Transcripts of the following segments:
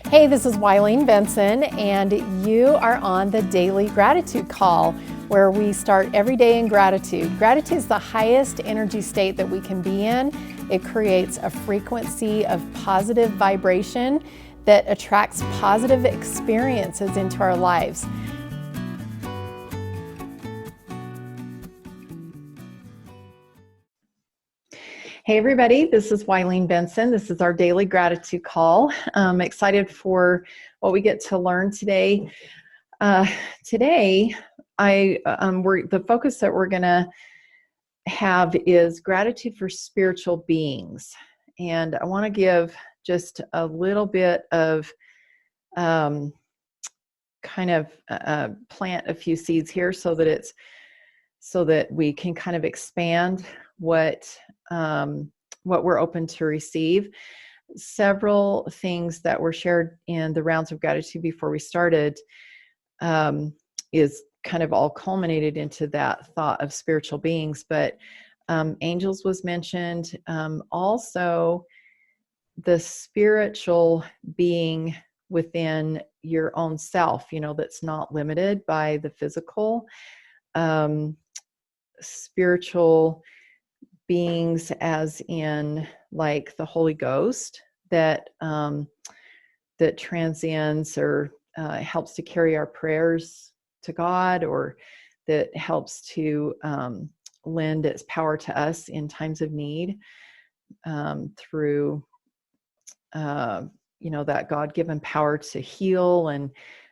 Hey, this is Wileen Benson, and you are on the Daily Gratitude Call, where we start every day in gratitude. Gratitude is the highest energy state that we can be in. It creates a frequency of positive vibration that attracts positive experiences into our lives. Hey everybody, this is Wileen Benson. This is our Daily Gratitude Call. I'm excited for what we get to learn today. Today, the focus that we're going to have is gratitude for spiritual beings. And I want to give just a little bit of plant a few seeds here so that we can kind of expand what we're open to receive. Several things that were shared in the rounds of gratitude before we started is kind of all culminated into that thought of spiritual beings, but angels was mentioned. Also, the spiritual being within your own self, that's not limited by the physical. Spiritual beings as in like the Holy Ghost that transcends or helps to carry our prayers to God, or that helps to lend its power to us in times of need through that God-given power to heal and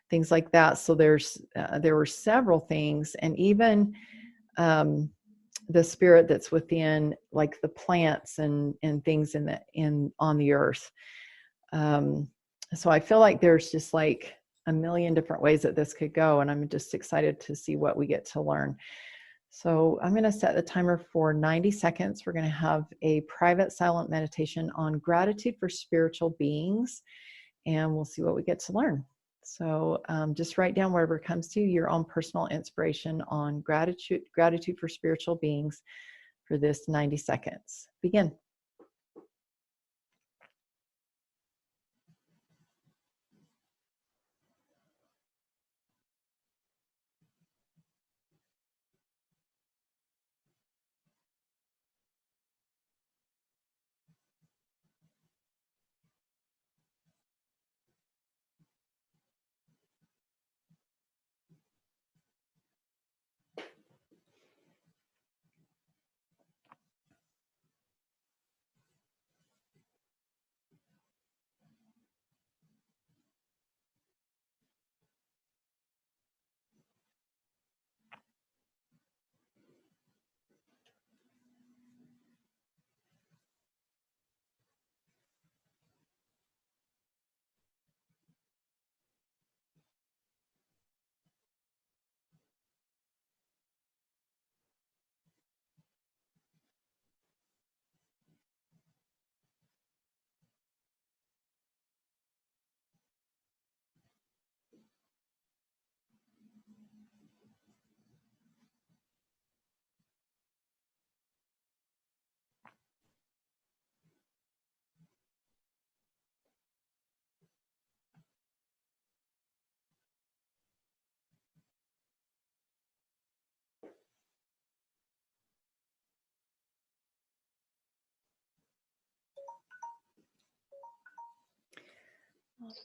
things like that. So there were several things, and even the spirit that's within, like the plants and things on the earth. So I feel like there's just like a million different ways that this could go, and I'm just excited to see what we get to learn. So I'm going to set the timer for 90 seconds. We're going to have a private silent meditation on gratitude for spiritual beings, and we'll see what we get to learn. So just write down wherever it comes to your own personal inspiration on gratitude for spiritual beings for this 90 seconds. Begin.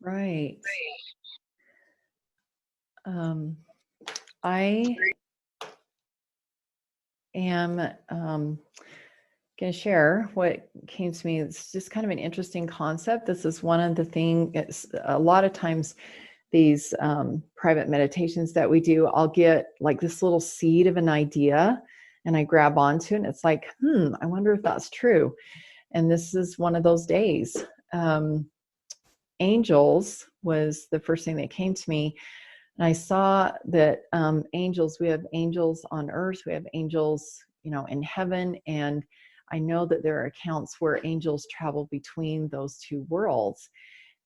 Right. I am going to share what came to me. It's just kind of an interesting concept. This is one of the things, a lot of times these private meditations that we do, I'll get like this little seed of an idea and I grab onto it, and it's like, I wonder if that's true. And this is one of those days. Angels was the first thing that came to me. And I saw that angels, we have angels on earth, we have angels, in heaven. And I know that there are accounts where angels travel between those two worlds.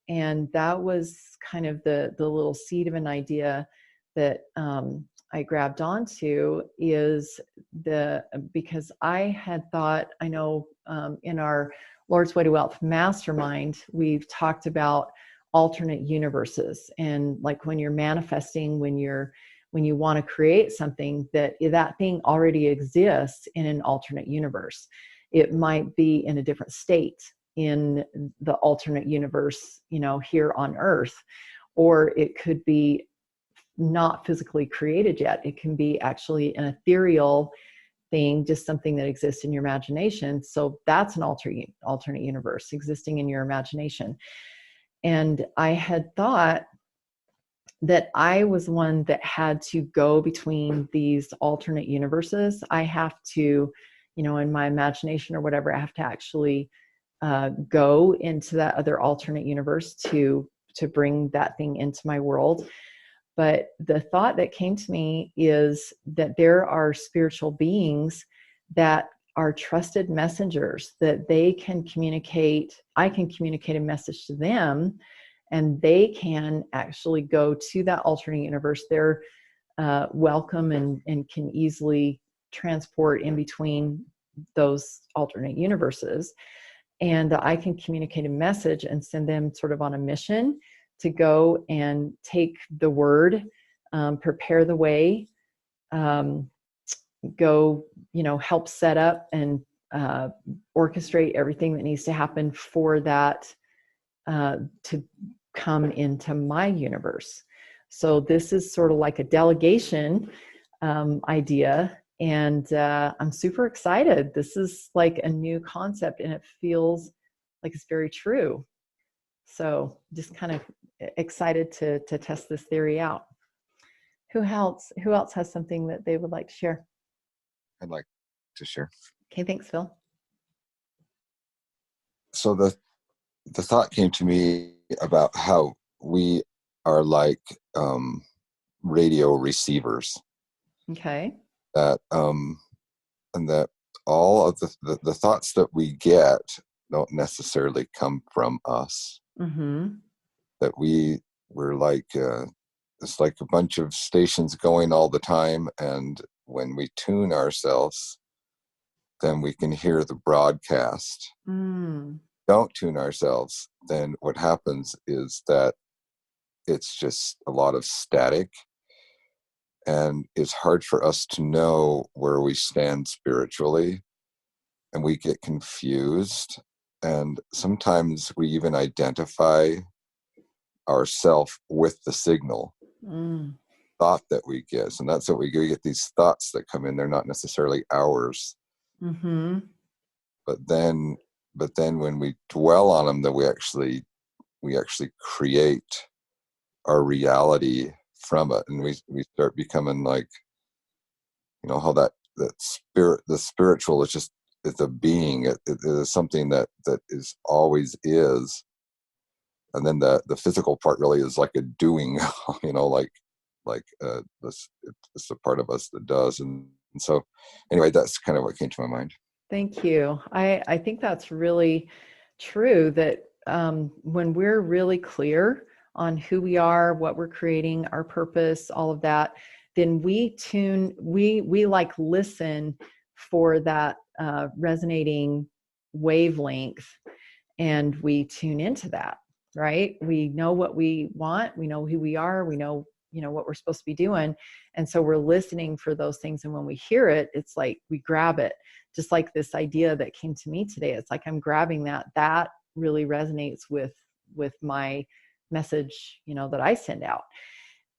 And that was kind of the little seed of an idea that I grabbed onto, is because I had thought, I know in our Lord's Way to Wealth Mastermind, we've talked about alternate universes. And like when you're manifesting, when you want to create something, that thing already exists in an alternate universe. It might be in a different state in the alternate universe, here on Earth, or it could be not physically created yet. It can be actually an ethereal thing, just something that exists in your imagination. So that's an alternate universe existing in your imagination. And I had thought that I was one that had to go between these alternate universes. I have to, in my imagination or whatever, I have to actually go into that other alternate universe to bring that thing into my world. But the thought that came to me is that there are spiritual beings that are trusted messengers, that they can communicate. I can communicate a message to them, and they can actually go to that alternate universe. They're welcome and can easily transport in between those alternate universes. And I can communicate a message and send them sort of on a mission to go and take the word, prepare the way, go, help set up and orchestrate everything that needs to happen for that to come into my universe. So this is sort of like a delegation idea. And I'm super excited. This is like a new concept, and it feels like it's very true. So just kind of excited to test this theory out. Who else has something that they would like to share? I'd like to share. Okay, thanks, Phil. So the thought came to me about how we are like radio receivers. Okay. That and that all of the thoughts that we get don't necessarily come from us. Mm-hmm. That we're like it's like a bunch of stations going all the time, and when we tune ourselves, then we can hear the broadcast. Don't tune ourselves, then what happens is that it's just a lot of static, and it's hard for us to know where we stand spiritually, and we get confused, and sometimes we even identify ourself with the signal thought that we get. And that's what we get these thoughts that come in. They're not necessarily ours. Mm-hmm. But then when we dwell on them, that we actually create our reality from it, and we start becoming like, how that spirit, the spiritual is just, it's a being. It is something that is always is. And then the physical part really is like a doing, it's a part of us that does. And so anyway, that's kind of what came to my mind. Thank you. I think that's really true, that when we're really clear on who we are, what we're creating, our purpose, all of that, then we like listen for that resonating wavelength, and we tune into that, right? We know what we want, we know who we are, we know what we're supposed to be doing, and so we're listening for those things. And when we hear it, it's like we grab it, just like this idea that came to me today. It's like I'm grabbing that really resonates with my message, that I send out.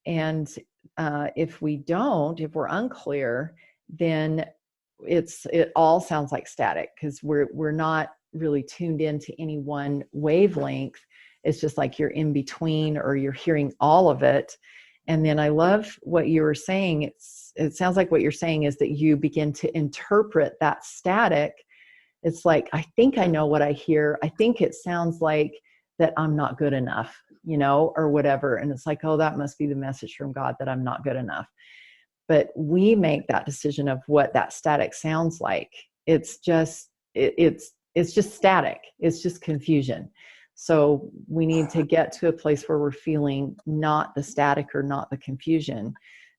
And if we're unclear, then it all sounds like static, because we're not really tuned into any one wavelength. It's just like you're in between, or you're hearing all of it. And then I love what you were saying. It sounds like what you're saying is that you begin to interpret that static. It's like, I think I know what I hear. I think it sounds like that I'm not good enough, or whatever. And it's like, oh, that must be the message from God that I'm not good enough. But we make that decision of what that static sounds like. It's just static. It's just confusion. So we need to get to a place where we're feeling not the static or not the confusion,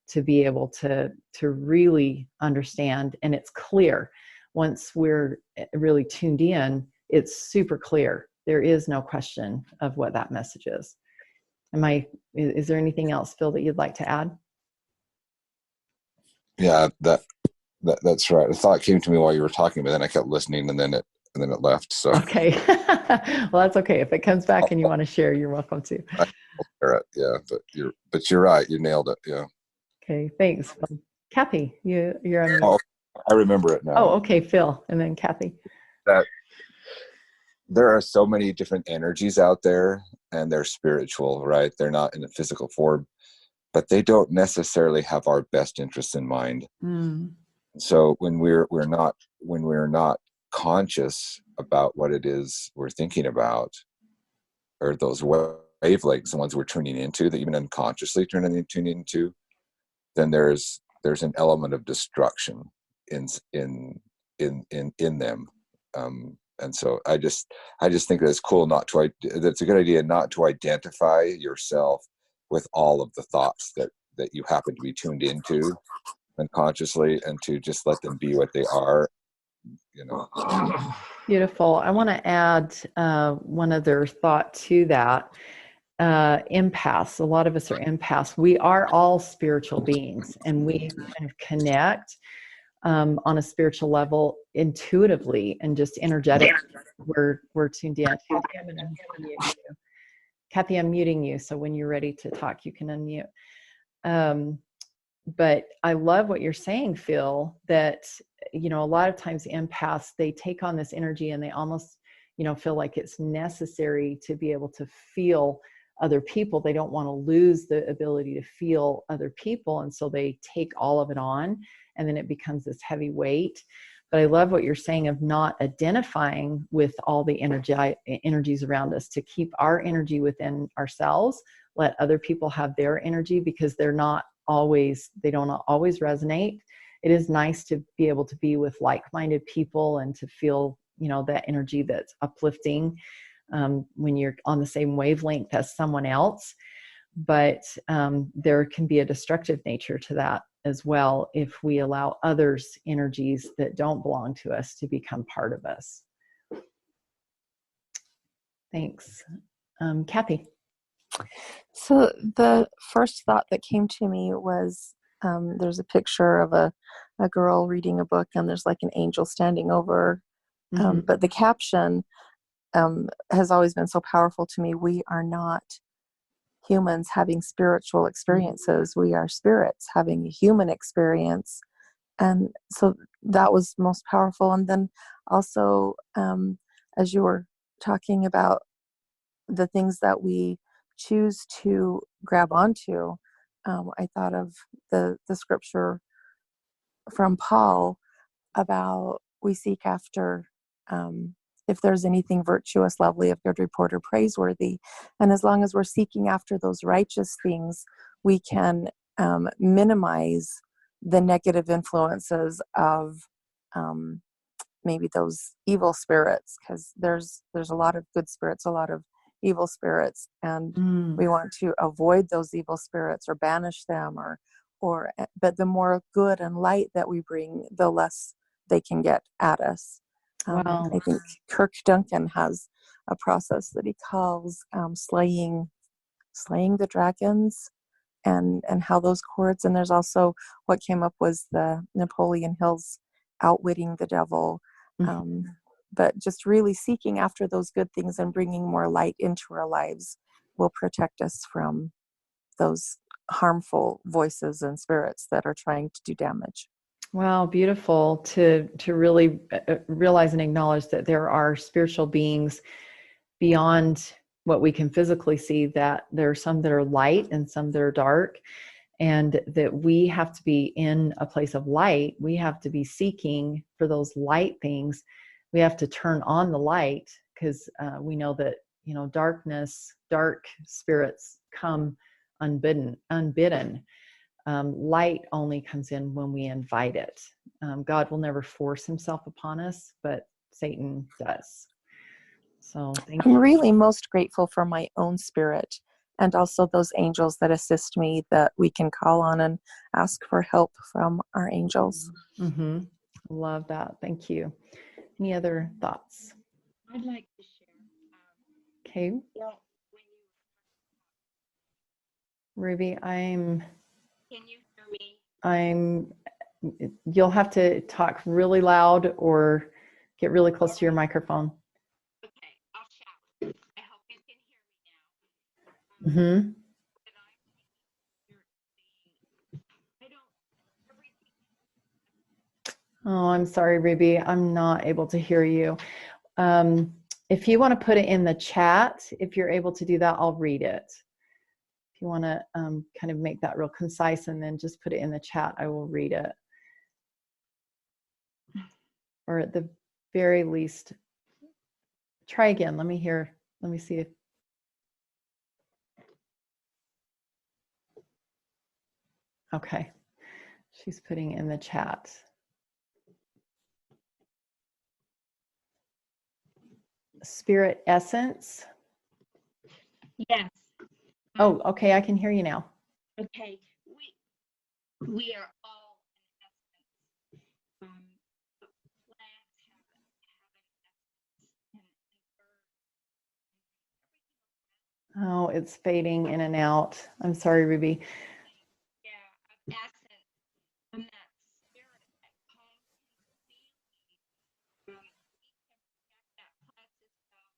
to be able to really understand. And it's clear. Once we're really tuned in, it's super clear. There is no question of what that message is. Is there anything else, Phil, that you'd like to add? Yeah, that's right. A thought came to me while you were talking, but then I kept listening, and then it left. So Okay. Well, that's okay. If it comes back and you want to share, you're welcome to. I'll share it. Yeah, but you're right. You nailed it. Yeah. Okay, thanks. Kathy, you're on mute. Oh, I remember it Oh, now. okay, Phil, and then Kathy. That there are so many different energies out there, and they're spiritual, right? They're not in a physical form, but they don't necessarily have our best interests in mind. Mm. So when we're not conscious about what it is we're thinking about, or those wavelengths, the ones we're tuning into, that even unconsciously tuning into, then there's an element of destruction in them. And so I just think that it's cool that's a good idea not to identify yourself with all of the thoughts that you happen to be tuned into unconsciously, and to just let them be what they are, you know. Beautiful. I want to add one other thought to that. Empaths. A lot of us are empaths. We are all spiritual beings, and we kind of connect on a spiritual level intuitively and just energetic. We're tuned in. Kathy, I'm going to unmute you. Kathy, I'm muting you, so when you're ready to talk, you can unmute. But I love what you're saying, Phil, that, a lot of times empaths, they take on this energy and they almost, feel like it's necessary to be able to feel other people. They don't want to lose the ability to feel other people. And so they take all of it on, and then it becomes this heavy weight. But I love what you're saying of not identifying with all the energies around us, to keep our energy within ourselves, let other people have their energy, because they don't always resonate. It is nice to be able to be with like-minded people and to feel, that energy that's uplifting when you're on the same wavelength as someone else. But there can be a destructive nature to that as well, if we allow others' energies that don't belong to us to become part of us. Thanks. Kathy. So the first thought that came to me was, there's a picture of a girl reading a book, and there's like an angel standing over. But the caption has always been so powerful to me. We are not humans having spiritual experiences. We are spirits having a human experience. And so that was most powerful. And then also, as you were talking about the things that we choose to grab onto, I thought of the scripture from Paul about we seek after, if there's anything virtuous, lovely, of good report, or praiseworthy. And as long as we're seeking after those righteous things, we can minimize the negative influences of maybe those evil spirits, because there's a lot of good spirits, a lot of evil spirits, and we want to avoid those evil spirits or banish them, but the more good and light that we bring, the less they can get at us. Wow. I think Kirk Duncan has a process that he calls slaying the dragons, and how those chords. And there's also what came up was the Napoleon Hill's outwitting the devil. But just really seeking after those good things and bringing more light into our lives will protect us from those harmful voices and spirits that are trying to do damage. Wow, beautiful to really realize and acknowledge that there are spiritual beings beyond what we can physically see, that there are some that are light and some that are dark, and that we have to be in a place of light. We have to be seeking for those light things. We have to turn on the light, because we know that, dark spirits come unbidden. Light only comes in when we invite it. God will never force himself upon us, but Satan does. So I'm really most grateful for my own spirit, and also those angels that assist me, that we can call on and ask for help from our angels. Mm-hmm. Love that. Thank you. Any other thoughts? I'd like to share. Okay. Well, Ruby, Can you hear me? you'll have to talk really loud or get really close to your microphone. Okay, I'll shout. I hope you can hear me now. Mm-hmm. I don't, everything. Oh, I'm sorry, Ruby. I'm not able to hear you. If you want to put it in the chat, if you're able to do that, I'll read it. If you want to kind of make that real concise and then just put it in the chat, I will read it. Or at the very least, try again. Let me hear. Let me see if. Okay. She's putting in the chat. Spirit essence. Yes. Oh, okay. I can hear you now. Okay. We are all in essence. But plants have an essence, and birds, Oh, it's fading in and out. I'm sorry, Ruby. yeah, of essence. And that spirit that comes and feels. We can project that plants as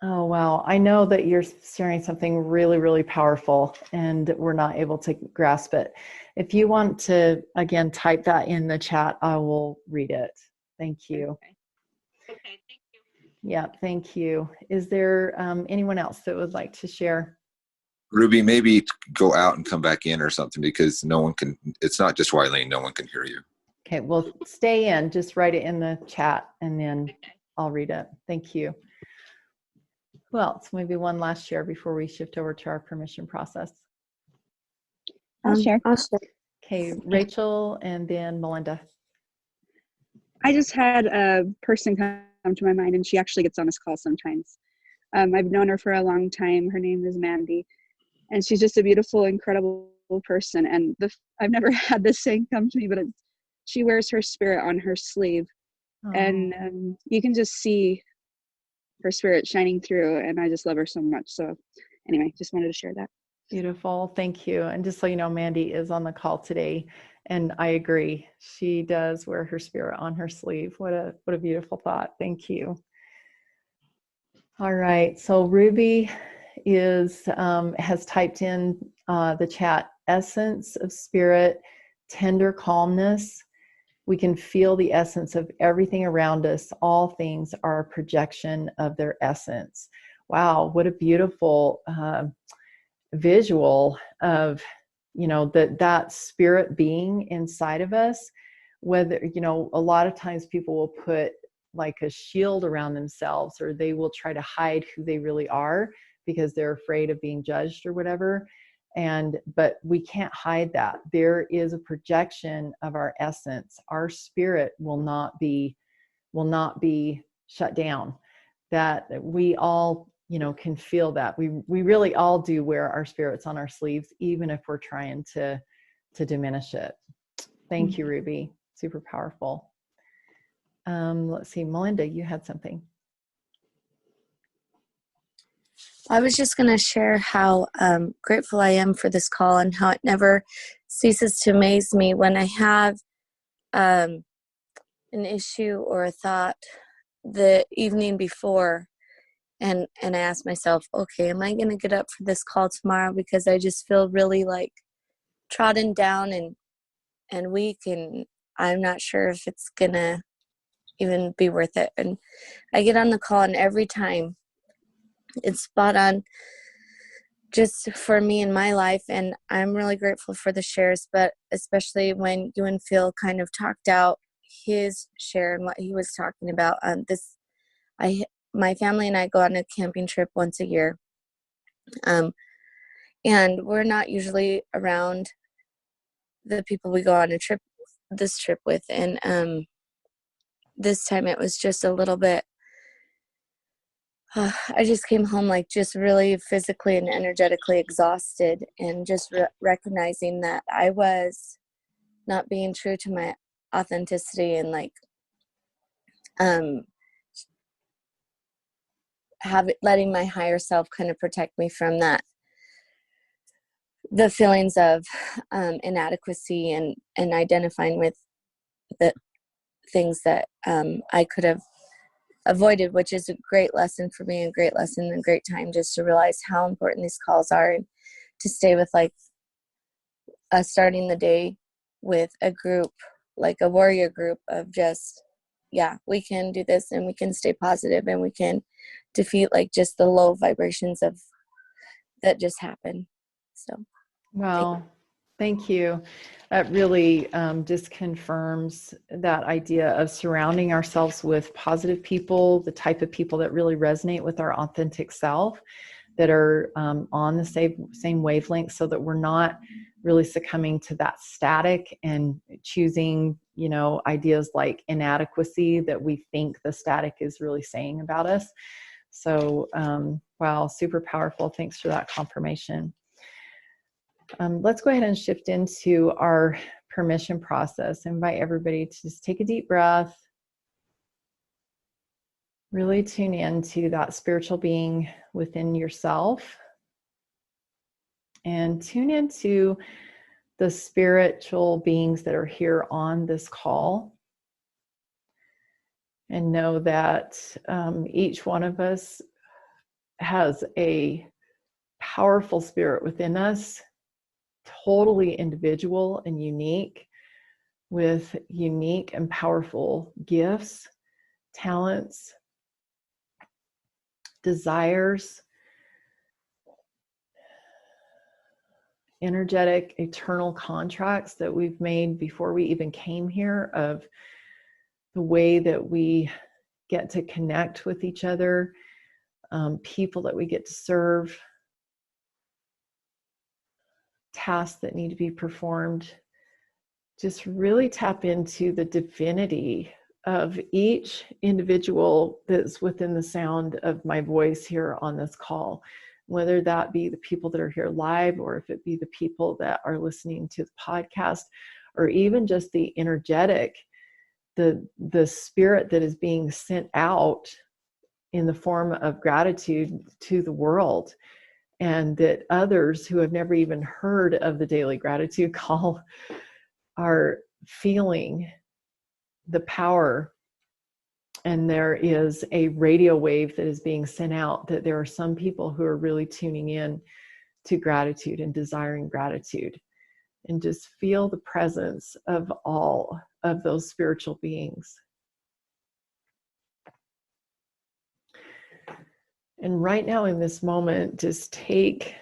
well. Oh, wow. I know that you're sharing something really, really powerful and we're not able to grasp it. If you want to, again, type that in the chat, I will read it. Thank you. Okay, thank you. Yeah, thank you. Is there anyone else that would like to share? Ruby, maybe go out and come back in or something, because no one can, it's not just Wileen, no one can hear you. Okay, well, stay in. Just write it in the chat and then Okay. I'll read it. Thank you. Who else? Maybe one last share before we shift over to our permission process. I'll share. Okay, Rachel and then Melinda. I just had a person come to my mind, and she actually gets on this call sometimes. I've known her for a long time. Her name is Mandy, and she's just a beautiful, incredible person. And I've never had this saying come to me, but she wears her spirit on her sleeve, and you can just see her spirit shining through. And I just love her so much. So, anyway, just wanted to share that. Beautiful. Thank you. And just so you know, Mandy is on the call today. And I agree. She does wear her spirit on her sleeve. What a beautiful thought. Thank you. All right. So Ruby has typed in the chat, essence of spirit, tender calmness. We can feel the essence of everything around us. All things are a projection of their essence. Wow. What a beautiful visual of that spirit being inside of us. Whether a lot of times people will put like a shield around themselves, or they will try to hide who they really are because they're afraid of being judged or whatever. But we can't hide that. There is a projection of our essence. Our spirit will not be shut down. That we all can feel that. We really all do wear our spirits on our sleeves, even if we're trying to diminish it. Thank you, Ruby. Super powerful. Let's see, Melinda, you had something. I was just going to share how grateful I am for this call, and how it never ceases to amaze me when I have an issue or a thought the evening before. And I ask myself, okay, am I going to get up for this call tomorrow? Because I just feel really like trodden down and weak, and I'm not sure if it's going to even be worth it. And I get on the call, and every time it's spot on just for me in my life. And I'm really grateful for the shares, but especially when you and Phil kind of talked out his share and what he was talking about. My family and I go on a camping trip once a year. And we're not usually around the people we go on this trip with. And this time it was just a little bit, I just came home like just really physically and energetically exhausted, and just recognizing that I was not being true to my authenticity, and like letting my higher self kind of protect me from that the feelings of inadequacy and identifying with the things that I could have avoided, which is a great lesson for me, a great lesson and great time just to realize how important these calls are, and to stay with like starting the day with a group, like a warrior group of just, yeah, we can do this and we can stay positive and we can defeat like just the low vibrations of that just happen. So Well, thank you. That really just confirms that idea of surrounding ourselves with positive people, the type of people that really resonate with our authentic self, that are on the same wavelength, so that we're not really succumbing to that static and choosing, ideas like inadequacy that we think the static is really saying about us. So, wow, super powerful. Thanks for that confirmation. Let's go ahead and shift into our permission process. I invite everybody to just take a deep breath. Really tune into that spiritual being within yourself. And tune into the spiritual beings that are here on this call. And know that each one of us has a powerful spirit within us, totally individual and unique, with unique and powerful gifts, talents, desires, energetic, eternal contracts that we've made before we even came here, of the way that we get to connect with each other, people that we get to serve, tasks that need to be performed. Just really tap into the divinity of each individual that's within the sound of my voice here on this call, whether that be the people that are here live, or if it be the people that are listening to the podcast, or even just the energetic, the spirit that is being sent out in the form of gratitude to the world. And that others who have never even heard of the Daily Gratitude Call are feeling the power. And there is a radio wave that is being sent out, that there are some people who are really tuning in to gratitude and desiring gratitude. And just feel the presence of all of those spiritual beings. And right now in this moment, just take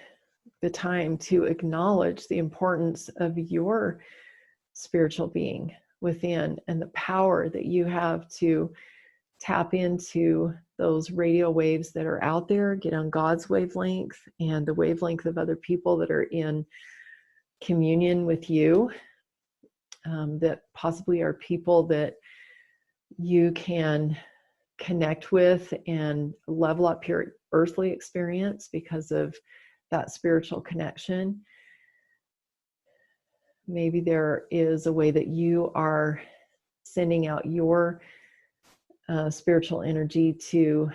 the time to acknowledge the importance of your spiritual being within, and the power that you have to tap into those radio waves that are out there, get on God's wavelength and the wavelength of other people that are in communion with you, that possibly are people that you can connect with and level up your earthly experience because of that spiritual connection. Maybe there is a way that you are sending out your spiritual energy to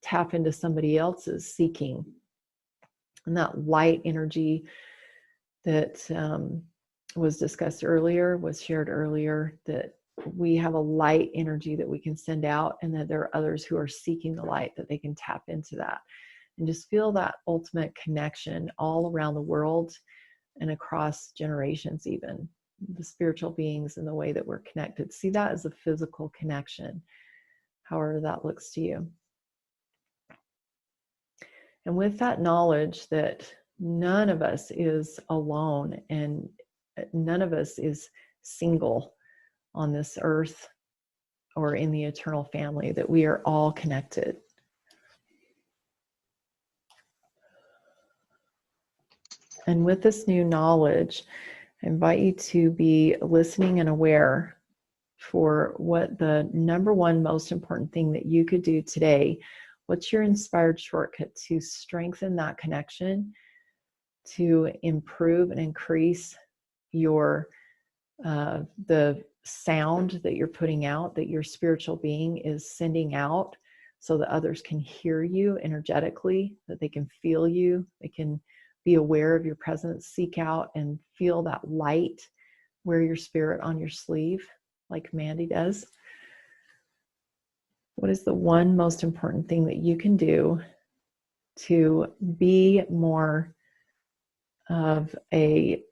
tap into somebody else's seeking. And that light energy that was discussed earlier, was shared earlier, that we have a light energy that we can send out, and that there are others who are seeking the light, that they can tap into that. And just feel that ultimate connection all around the world and across generations, even the spiritual beings and the way that we're connected. See that as a physical connection, however that looks to you. And with that knowledge that none of us is alone and none of us is single on this earth or in the eternal family, that we are all connected. And with this new knowledge, I invite you to be listening and aware for what the number one most important thing that you could do today. What's your inspired shortcut to strengthen that connection, to improve and increase your the sound that you're putting out, that your spiritual being is sending out, so that others can hear you energetically, that they can feel you, they can be aware of your presence. Seek out and feel that light. Wear your spirit on your sleeve like Mandy does. What is the one most important thing that you can do to be more of a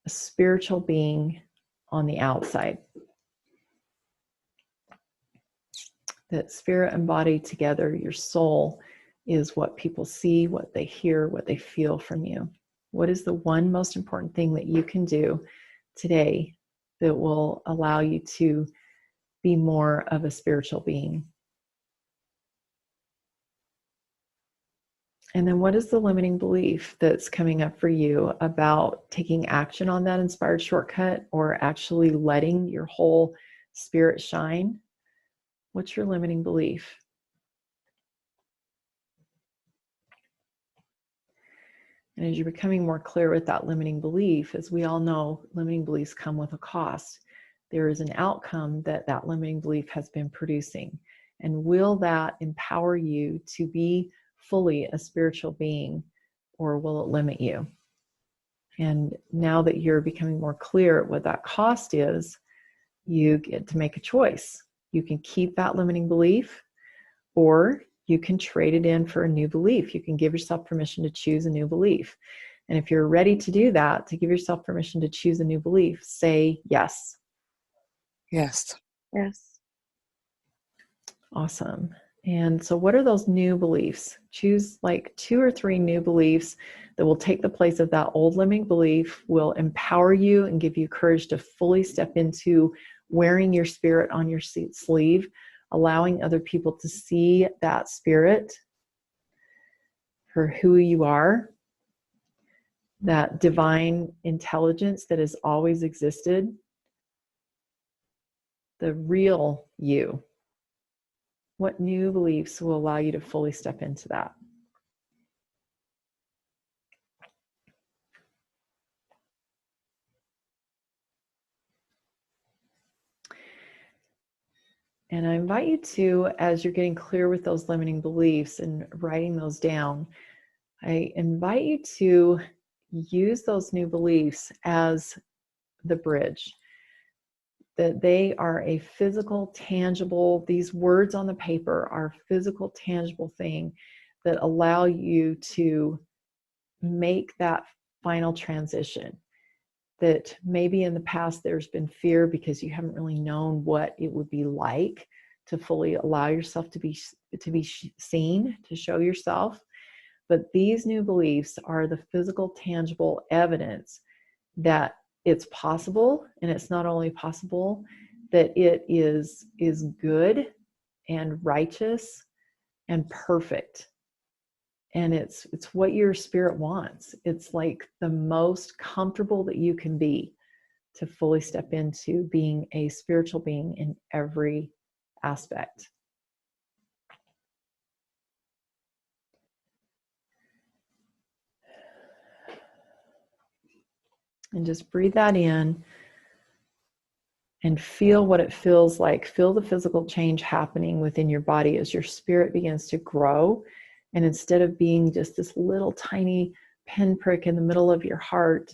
spiritual being on the outside? That spirit and body together, your soul, is what people see, what they hear, what they feel from you. What is the one most important thing that you can do today that will allow you to be more of a spiritual being? And then what is the limiting belief that's coming up for you about taking action on that inspired shortcut, or actually letting your whole spirit shine? What's your limiting belief? And as you're becoming more clear with that limiting belief, as we all know, limiting beliefs come with a cost. There is an outcome that that limiting belief has been producing. And will that empower you to be fully a spiritual being, or will it limit you? And now that you're becoming more clear what that cost is, you get to make a choice. You can keep that limiting belief, or you can trade it in for a new belief. You can give yourself permission to choose a new belief. And if you're ready to do that, to give yourself permission to choose a new belief, say yes. Yes. Yes. Awesome. And so what are those new beliefs? Choose like 2 or 3 new beliefs that will take the place of that old limiting belief, will empower you and give you courage to fully step into wearing your spirit on your sleeve, allowing other people to see that spirit for who you are, that divine intelligence that has always existed, the real you. What new beliefs will allow you to fully step into that? And I invite you to, as you're getting clear with those limiting beliefs and writing those down, I invite you to use those new beliefs as the bridge. That they are a physical, tangible, these words on the paper are a physical, tangible thing that allow you to make that final transition. That maybe in the past there's been fear because you haven't really known what it would be like to fully allow yourself to be seen, to show yourself. But these new beliefs are the physical, tangible evidence that it's possible, and it's not only possible, that it is good and righteous and perfect. And it's what your spirit wants. It's like the most comfortable that you can be to fully step into being a spiritual being in every aspect. And just breathe that in and feel what it feels like. Feel the physical change happening within your body as your spirit begins to grow. And instead of being just this little tiny pinprick in the middle of your heart,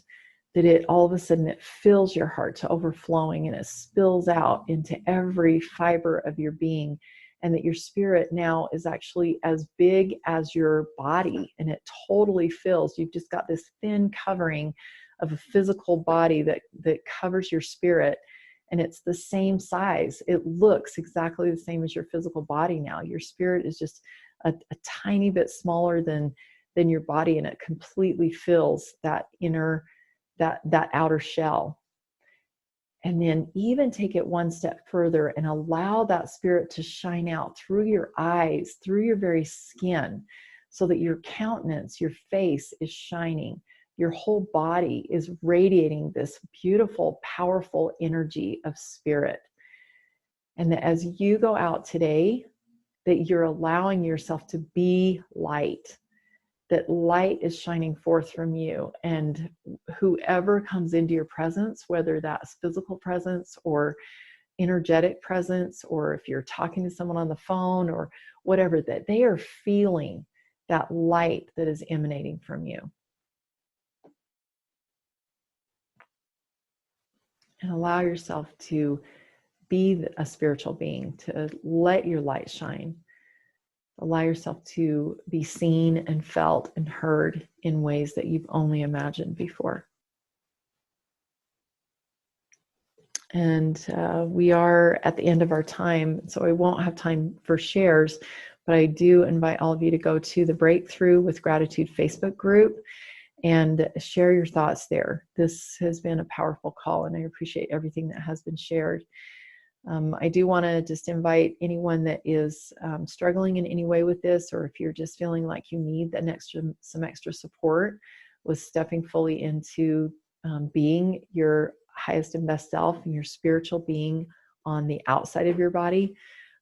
that it all of a sudden it fills your heart to overflowing, and it spills out into every fiber of your being. And that your spirit now is actually as big as your body, and it totally fills. You've just got this thin covering of a physical body that covers your spirit, and it's the same size. It looks exactly the same as your physical body now. Your spirit is just a tiny bit smaller than your body, and it completely fills that inner, that outer shell. And then even take it one step further and allow that spirit to shine out through your eyes, through your very skin, so that your countenance, your face is shining. Your whole body is radiating this beautiful, powerful energy of spirit. And that as you go out today, that you're allowing yourself to be light, that light is shining forth from you. And whoever comes into your presence, whether that's physical presence or energetic presence, or if you're talking to someone on the phone or whatever, that they are feeling that light that is emanating from you. and allow yourself to be a spiritual being, to let your light shine. Allow yourself to be seen and felt and heard in ways that you've only imagined before. And we are at the end of our time, so I won't have time for shares, but I do invite all of you to go to the Breakthrough with Gratitude Facebook group and share your thoughts there. This has been a powerful call, and I appreciate everything that has been shared. I do want to just invite anyone that is struggling in any way with this, or if you're just feeling like you need some extra support with stepping fully into being your highest and best self and your spiritual being on the outside of your body,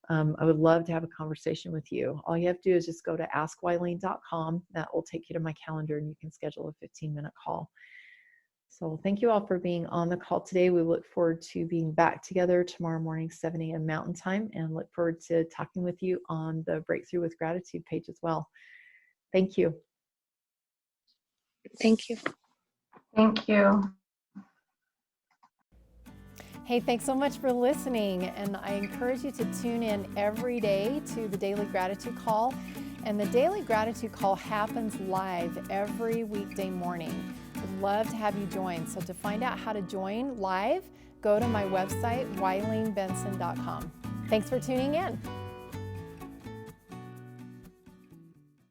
I would love to have a conversation with you. All you have to do is just go to askwylene.com. That will take you to my calendar, and you can schedule a 15-minute call. So thank you all for being on the call today. We look forward to being back together tomorrow morning, 7 a.m. Mountain Time, and look forward to talking with you on the Breakthrough with Gratitude page as well. Thank you. Thank you. Thank you. Hey, thanks so much for listening. And I encourage you to tune in every day to the Daily Gratitude Call. And the Daily Gratitude Call happens live every weekday morning. I'd love to have you join. So to find out how to join live, go to my website, wylenebenson.com. Thanks for tuning in.